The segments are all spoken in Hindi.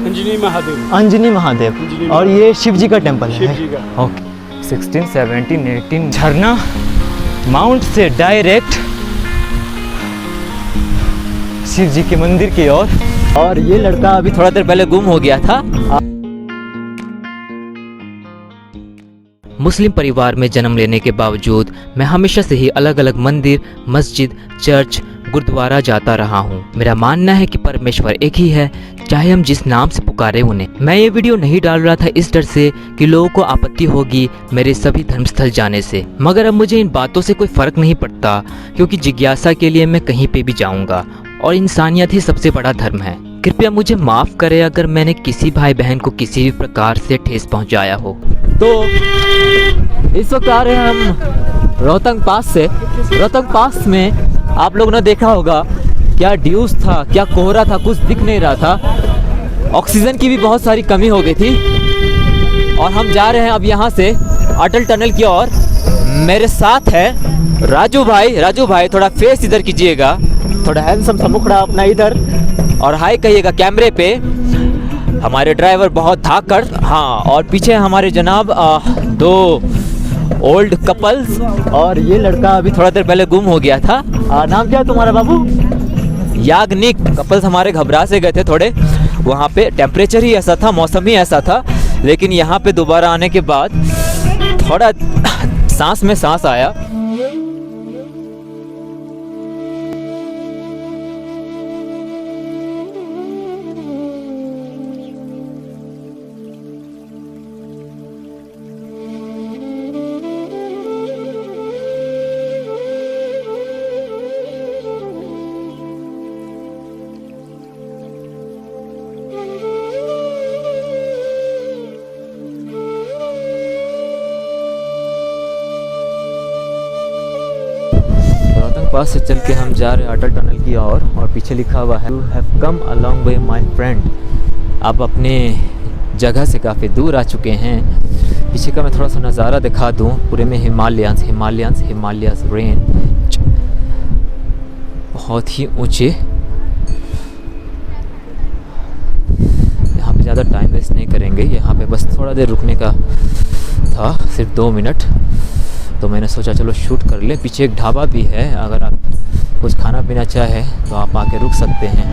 अंजनी महादेव। अंजनी महादेव। और ये शिव जी का टेम्पल है। शिव जी का। ओके। 16, 17, 18 झरना माउंट से डायरेक्ट शिव जी के मंदिर की ओर। और ये लड़का अभी थोड़ा देर पहले गुम हो गया था। मुस्लिम परिवार में जन्म लेने के बावजूद मैं हमेशा से ही अलग अलग मंदिर, मस्जिद, चर्च, गुरुद्वारा जाता रहा हूँ। मेरा मानना है कि परमेश्वर एक ही है, चाहे हम जिस नाम से पुकारे उन्हें। मैं ये वीडियो नहीं डाल रहा था इस डर से कि लोगों को आपत्ति होगी मेरे सभी धर्मस्थल जाने से, मगर अब मुझे इन बातों से कोई फर्क नहीं पड़ता, क्योंकि जिज्ञासा के लिए मैं कहीं पे भी जाऊँगा और इंसानियत ही सबसे बड़ा धर्म है। कृपया मुझे माफ करें अगर मैंने किसी भाई बहन को किसी भी प्रकार से ठेस पहुंचाया हो। तो इस वक्त आ रहे हैं हम रोहतंग पास से। रोहतंग पास में आप लोगों ने देखा होगा क्या ड्यूस था, क्या कोहरा था, कुछ दिख नहीं रहा था। ऑक्सीजन की भी बहुत सारी कमी हो गई थी। और हम जा रहे हैं अब यहाँ से अटल टनल की ओर। मेरे साथ है राजू भाई। राजू भाई थोड़ा फेस इधर कीजिएगा, थोड़ा हैंडसम सा मुखड़ा अपना इधर, और हाय कहिएगा कैमरे पे। हमारे ड्राइवर बहुत धाकड़। हाँ, और पीछे हमारे जनाब दो ओल्ड कपल्स। और ये लड़का अभी थोड़ा देर पहले गुम हो गया था। नाम क्या है तुम्हारा बाबू? याग्निक। कपल्स हमारे घबरा से गए थे थोड़े। वहाँ पे टेम्परेचर ही ऐसा था, मौसम ही ऐसा था, लेकिन यहाँ पे दोबारा आने के बाद थोड़ा सांस में सांस आया। पास से चल के हम जा रहे हैं अटल टनल की ओर। और पीछे लिखा हुआ है you have come a long way my friend. आप अपने जगह से काफ़ी दूर आ चुके हैं। पीछे का मैं थोड़ा सा नज़ारा दिखा दूं। पूरे में हिमालयंस रेंज, बहुत ही ऊंचे। यहाँ पे ज़्यादा टाइम वेस्ट नहीं करेंगे। यहाँ पे बस थोड़ा देर रुकने का था, सिर्फ 2 मिनट। तो मैंने सोचा चलो शूट कर ले। पीछे एक ढाबा भी है, अगर आप कुछ खाना पीना चाहे तो आप आके रुक सकते हैं।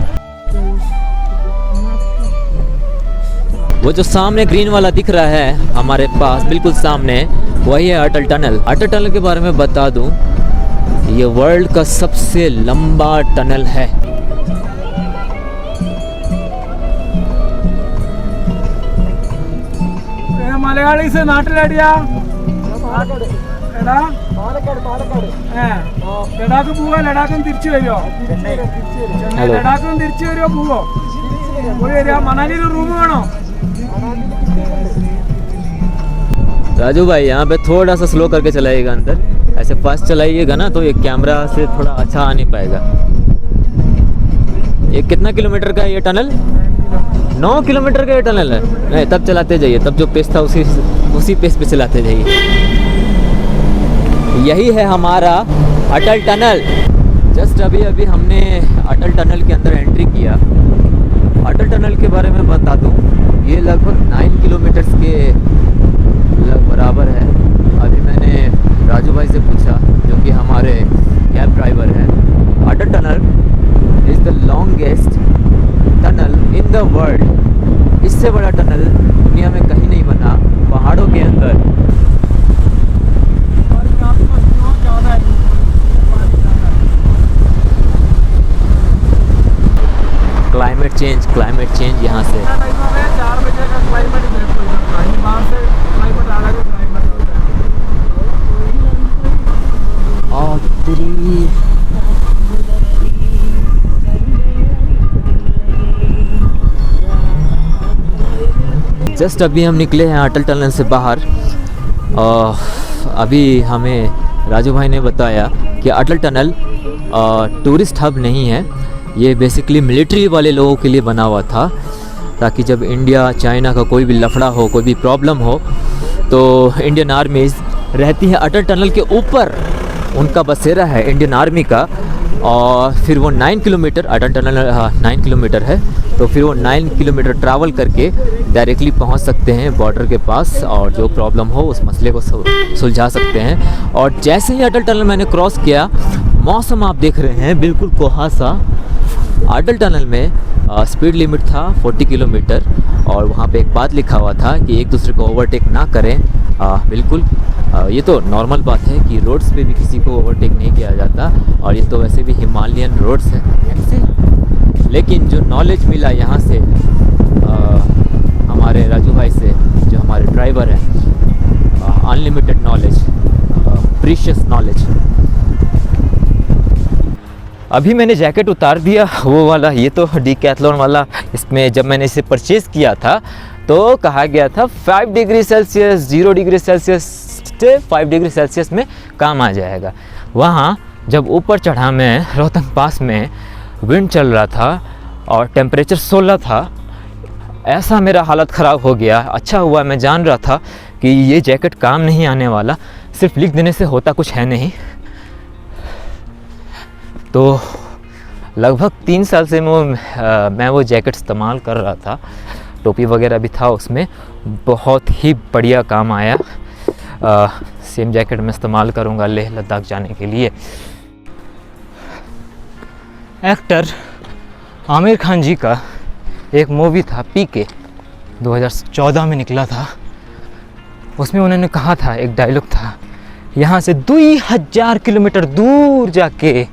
वो जो सामने ग्रीन वाला दिख रहा है हमारे पास बिल्कुल सामने, वही है अटल टनल। अटल टनल के बारे में बता दूं, ये वर्ल्ड का सबसे लंबा टनल है। मलयाली से नाटिलडिया ലഡാക്ക് പോവാ. ലഡാക്കും തിരിച്ചു വരുമോ? ലഡാക്കും തിരിച്ചു വരുമോ? പോവോ? പോയി വരിക. മണാലിയിൽ റൂം വേണോ? राजू भाई यहाँ पे थोड़ा सा स्लो करके चलाइएगा अंदर। ऐसे फास्ट चलाइएगा ना तो ये कैमरा से थोड़ा अच्छा आ नहीं पाएगा। ये कितना किलोमीटर का है ये टनल? 9 किलोमीटर का ये टनल है। नहीं, तब चलाते जाइए, तब जो पेस था उसी पेस पे चलाते जाइए। यही है हमारा अटल टनल। जस्ट अभी हमने अटल टनल के अंदर एंट्री किया। अटल टनल के बारे में बता दूं, ये लगभग 9 किलोमीटर्स के बराबर है। अभी मैंने राजू भाई से पूछा, जो कि हमारे कैब ड्राइवर हैं, Atal tunnel is the longest tunnel in the world. इससे बड़ा टनल दुनिया में कहीं नहीं बना पहाड़ों के अंदर। क्लाइमेट चेंज यहाँ से। 4 बजे का क्लाइमेट देखो, बाहर से क्लाइमेट अलग है। जस्ट अभी हम निकले हैं अटल टनल से बाहर। अभी हमें राजू भाई ने बताया कि अटल टनल टूरिस्ट हब नहीं है, ये बेसिकली मिलिट्री वाले लोगों के लिए बना हुआ था, ताकि जब इंडिया चाइना का कोई भी लफड़ा हो, कोई भी प्रॉब्लम हो, तो इंडियन आर्मीज़ रहती है अटल टनल के ऊपर। उनका बसेरा है इंडियन आर्मी का। और फिर वो 9 किलोमीटर अटल टनल 9 किलोमीटर है, तो फिर वो 9 किलोमीटर ट्रैवल करके डायरेक्टली पहुंच सकते हैं बॉर्डर के पास और जो प्रॉब्लम हो उस मसले को सुलझा सकते हैं। और जैसे ही अटल टनल मैंने क्रॉस किया, मौसम आप देख रहे हैं बिल्कुल कुहासा। अटल टनल में स्पीड लिमिट था 40 किलोमीटर और वहाँ पे एक बात लिखा हुआ था कि एक दूसरे को ओवरटेक ना करें। बिल्कुल ये तो नॉर्मल बात है कि रोड्स पे भी किसी को ओवरटेक नहीं किया जाता और ये तो वैसे भी हिमालयन रोड्स हैं। लेकिन जो नॉलेज मिला यहाँ से हमारे राजू भाई से, जो हमारे ड्राइवर हैं, अनलिमिटेड नॉलेज, प्रीशियस नॉलेज। अभी मैंने जैकेट उतार दिया, वो वाला, ये तो डीकैथलॉन वाला। इसमें जब मैंने इसे परचेज़ किया था तो कहा गया था 5 डिग्री सेल्सियस, 0 डिग्री सेल्सियस से 5 डिग्री सेल्सियस में काम आ जाएगा। वहाँ जब ऊपर चढ़ा मैं रोहतंग पास में, विंड चल रहा था और टेम्परेचर 16 था। ऐसा मेरा हालत ख़राब हो गया। अच्छा हुआ मैं जान रहा था कि ये जैकेट काम नहीं आने वाला, सिर्फ लिख देने से होता कुछ है नहीं। तो लगभग 3 साल से मैं वो जैकेट इस्तेमाल कर रहा था। टोपी वगैरह भी था उसमें, बहुत ही बढ़िया काम आया। सेम जैकेट मैं इस्तेमाल करूँगा लेह लद्दाख जाने के लिए। एक्टर आमिर खान जी का एक मूवी था पीके, 2014 में निकला था। उसमें उन्होंने कहा था, एक डायलॉग था, यहाँ से 2000 किलोमीटर दूर जाके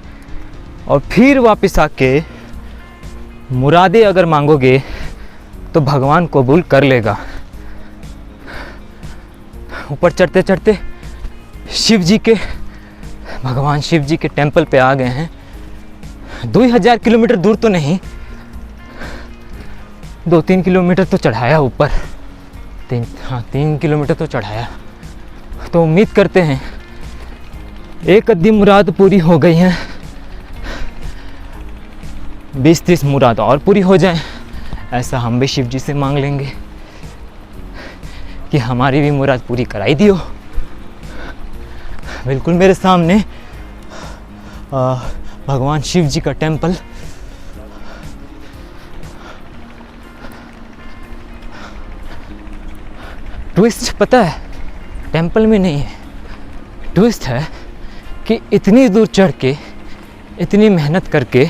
और फिर वापस आके मुरादे अगर मांगोगे तो भगवान कबूल कर लेगा। ऊपर चढ़ते चढ़ते भगवान शिव जी के टेंपल पे आ गए हैं। 2000 किलोमीटर दूर तो नहीं, 2-3 किलोमीटर तो चढ़ाया ऊपर। 3 किलोमीटर तो चढ़ाया। तो उम्मीद करते हैं एक अद्धी मुराद पूरी हो गई है, 20-30 मुराद और पूरी हो जाएं। ऐसा हम भी शिव जी से मांग लेंगे कि हमारी भी मुराद पूरी कराई दियो। बिल्कुल मेरे सामने भगवान शिव जी का टेंपल। ट्विस्ट पता है, टेंपल में नहीं है, ट्विस्ट है कि इतनी दूर चढ़ के, इतनी मेहनत करके,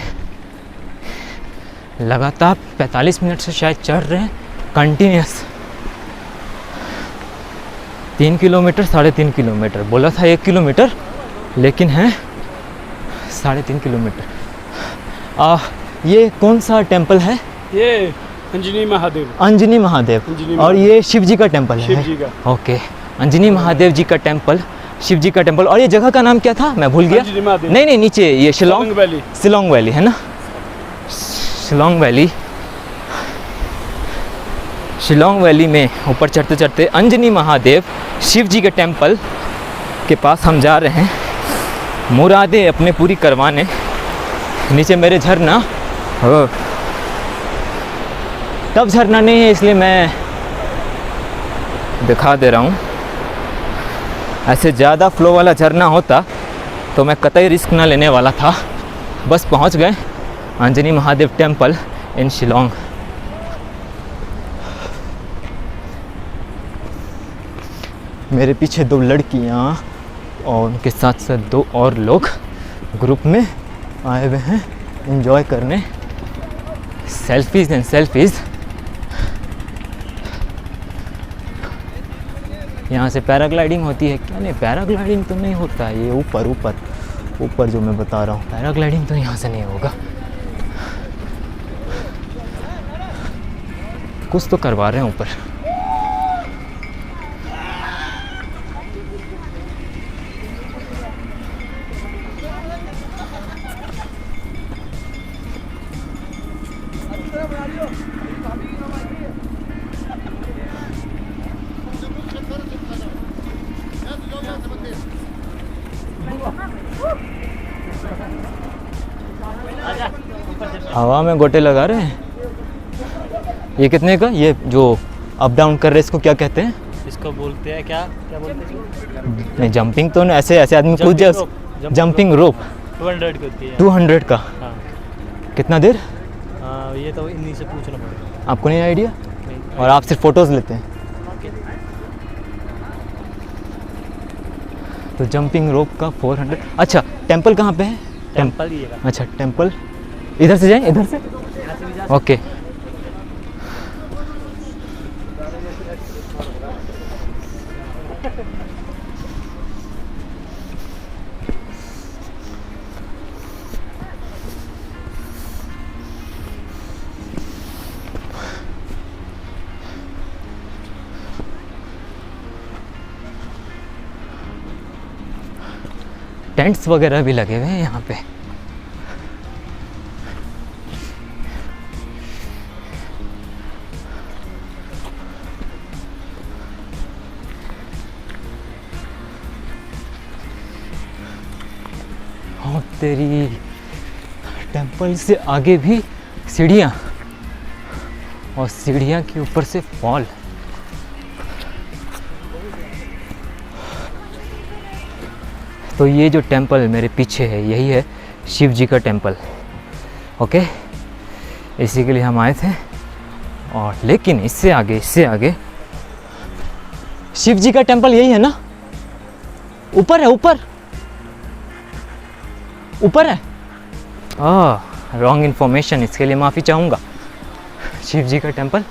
लगातार 45 मिनट से शायद चढ़ रहे हैं कंटिन्यूस। 3 किलोमीटर, 3.5 किलोमीटर, बोला था 1 किलोमीटर, लेकिन है 3.5 किलोमीटर। ये कौन सा टेंपल है? ये अंजनी महादेव। अंजनी महादेव। और ये शिव जी का टेंपल है? शिव जी का। ओके, अंजनी महादेव जी का टेंपल, शिव जी का टेंपल। और ये जगह का नाम क्या था, मैं भूल गया। नहीं, नीचे ये शिलोंग वैली है ना, शिलोंग वैली में ऊपर चढ़ते चढ़ते अंजनी महादेव शिव जी के टेंपल के पास हम जा रहे हैं, मुरादें अपने पूरी करवाने। नीचे मेरे झरना, तब झरना नहीं है इसलिए मैं दिखा दे रहा हूँ। ऐसे ज़्यादा फ्लो वाला झरना होता तो मैं कतई रिस्क ना लेने वाला था। बस पहुँच गए अंजनी महादेव टेंपल इन शिलोंग। मेरे पीछे 2 लड़कियाँ और उनके साथ साथ 2 और लोग ग्रुप में आए हुए हैं एंजॉय करने। सेल्फीज़। यहाँ से पैराग्लाइडिंग होती है क्या? नहीं, पैराग्लाइडिंग तो नहीं होता है। ये ऊपर जो मैं बता रहा हूँ, पैराग्लाइडिंग तो यहाँ से नहीं होगा। कुछ तो करवा रहे हैं ऊपर। हवा में गोटे लगा रहे हैं। ये कितने का? ये जो अप डाउन कर रहे हैं इसको क्या कहते हैं? इसको बोलते हैं क्या बोलते हैं? नहीं, जंपिंग तो नहीं, ऐसे आदमी कूद जाए। जंपिंग रोप 200 की होती है। 200 का? हाँ। कितना देर? हाँ ये तो इन्हीं से पूछना पड़ेगा। आपको नहीं आइडिया? नहीं। और आप सिर्फ फ़ोटोज़ लेते हैं। तो जंपिंग रोप का 400। अच्छा, टेंपल कहाँ पे है? टेंपल ही है। अच्छा, टेंपल इधर से जाएं, इधर से। ओके। टेंट्स वगैरह भी लगे हुए हैं यहाँ पे। और तेरी टेंपल से आगे भी सीढ़ियाँ, और सीढ़ियाँ के ऊपर से फॉल। तो ये जो टेंपल मेरे पीछे है, यही है शिव जी का टेंपल। ओके, इसी के लिए हम आए थे। और लेकिन इससे आगे शिव जी का टेंपल यही है ना? ऊपर है, ऊपर है। रॉन्ग इन्फॉर्मेशन, इसके लिए माफ़ी चाहूँगा। शिव जी का टेंपल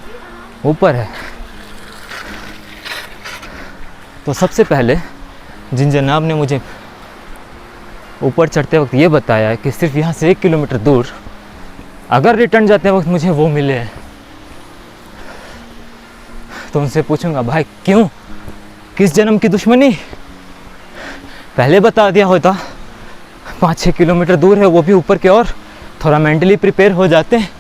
ऊपर है। तो सबसे पहले जिन जनाब ने मुझे ऊपर चढ़ते वक्त ये बताया है कि सिर्फ यहाँ से 1 किलोमीटर दूर अगर रिटर्न जाते वक्त मुझे वो मिले, तो उनसे पूछूंगा भाई क्यों, किस जन्म की दुश्मनी? पहले बता दिया होता। 5-6 किलोमीटर दूर है, वो भी ऊपर की ओर, थोड़ा मेंटली प्रिपेयर हो जाते हैं।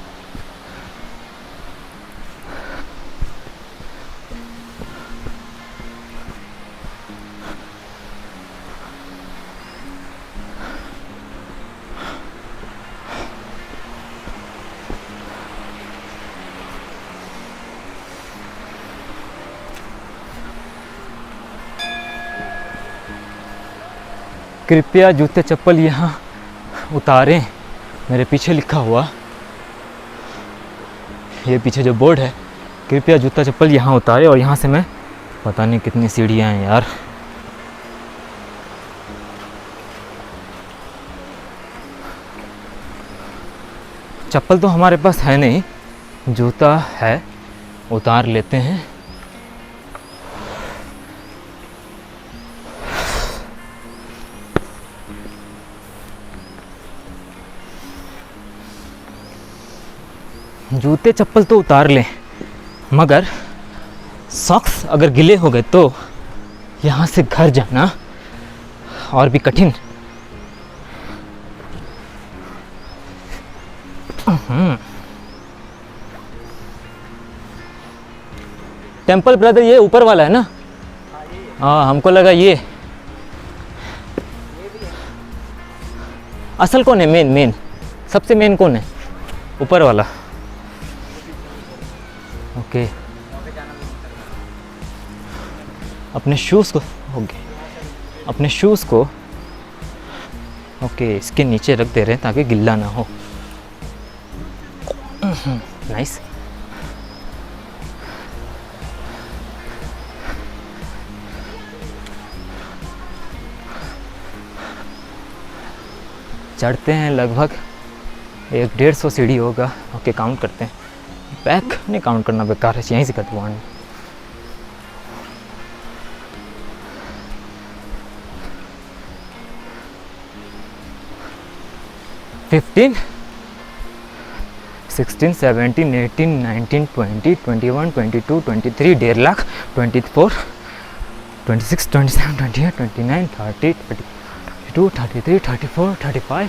कृपया जूते चप्पल यहाँ उतारें, मेरे पीछे लिखा हुआ, ये पीछे जो बोर्ड है, कृपया जूता चप्पल यहाँ उतारें। और यहाँ से मैं पता नहीं कितनी सीढ़ियाँ हैं यार। चप्पल तो हमारे पास है नहीं, जूता है, उतार लेते हैं। जूते चप्पल तो उतार लें, मगर सॉक्स अगर गिले हो गए तो यहाँ से घर जाना और भी कठिन। टेंपल ब्रदर ये ऊपर वाला है ना? हाँ, हमको लगा ये। असल कौन है? मेन सबसे मेन कौन है? ऊपर वाला। ओके, अपने शूज़ को ओके इसके नीचे रख दे रहे हैं ताकि गिल्ला ना हो। नाइस। चढ़ते हैं लगभग 150 सीढ़ी होगा। ओके, काउंट करते हैं। बैक नहीं काउंट करना, बेकार है, यहीं से करते हैं। 15, 16, 17, 18, 19, 20, 21, 22, 23, 1.5 लाख, 24, 26, 27, 28, 29, 30, 32, 33, 34, 35,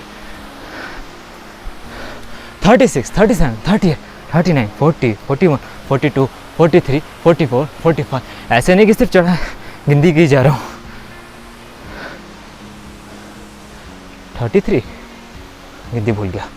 36, 37, 38, 39, 40, 41, 42, 43, 44, 45। ऐसे नहीं कि सिर्फ चढ़ा गिनती की जा रहा हूँ। 33 गिनती भूल गया।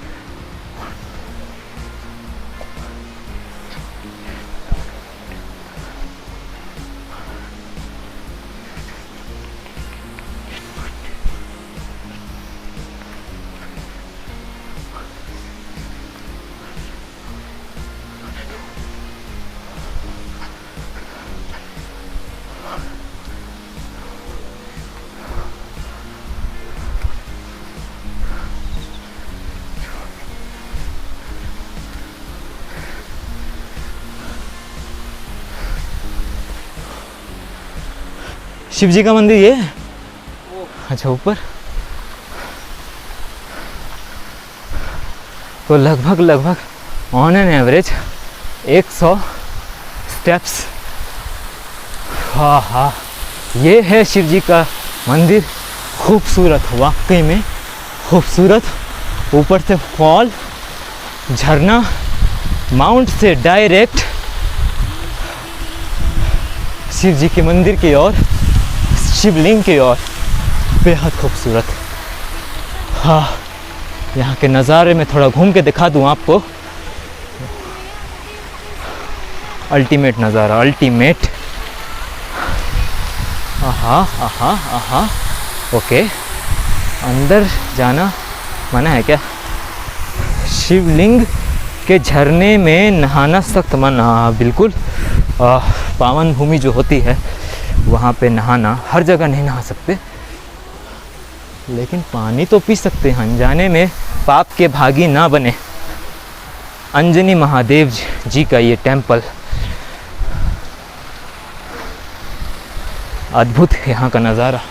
शिव जी का मंदिर ये है? अच्छा ऊपर। तो लगभग ऑन एन एवरेज 100 स्टेप्स। हाँ हाँ, ये है शिव जी का मंदिर। खूबसूरत, वाकई में खूबसूरत। ऊपर से फॉल, झरना, माउंट से डायरेक्ट शिव जी के मंदिर की ओर, शिवलिंग की ओर। बेहद खूबसूरत। हाँ, यहाँ के नज़ारे में थोड़ा घूम के दिखा दूँ आपको। अल्टीमेट नज़ारा, अल्टीमेट। आहा आहा आहा। ओके, अंदर जाना मना है क्या? शिवलिंग के झरने में नहाना सख्त मना। बिल्कुल, पावन भूमि जो होती है वहाँ पे नहाना, हर जगह नहीं नहा सकते, लेकिन पानी तो पी सकते हैं। अनजाने में पाप के भागी ना बने। अंजनी महादेव जी का ये टेम्पल, अद्भुत यहाँ का नज़ारा।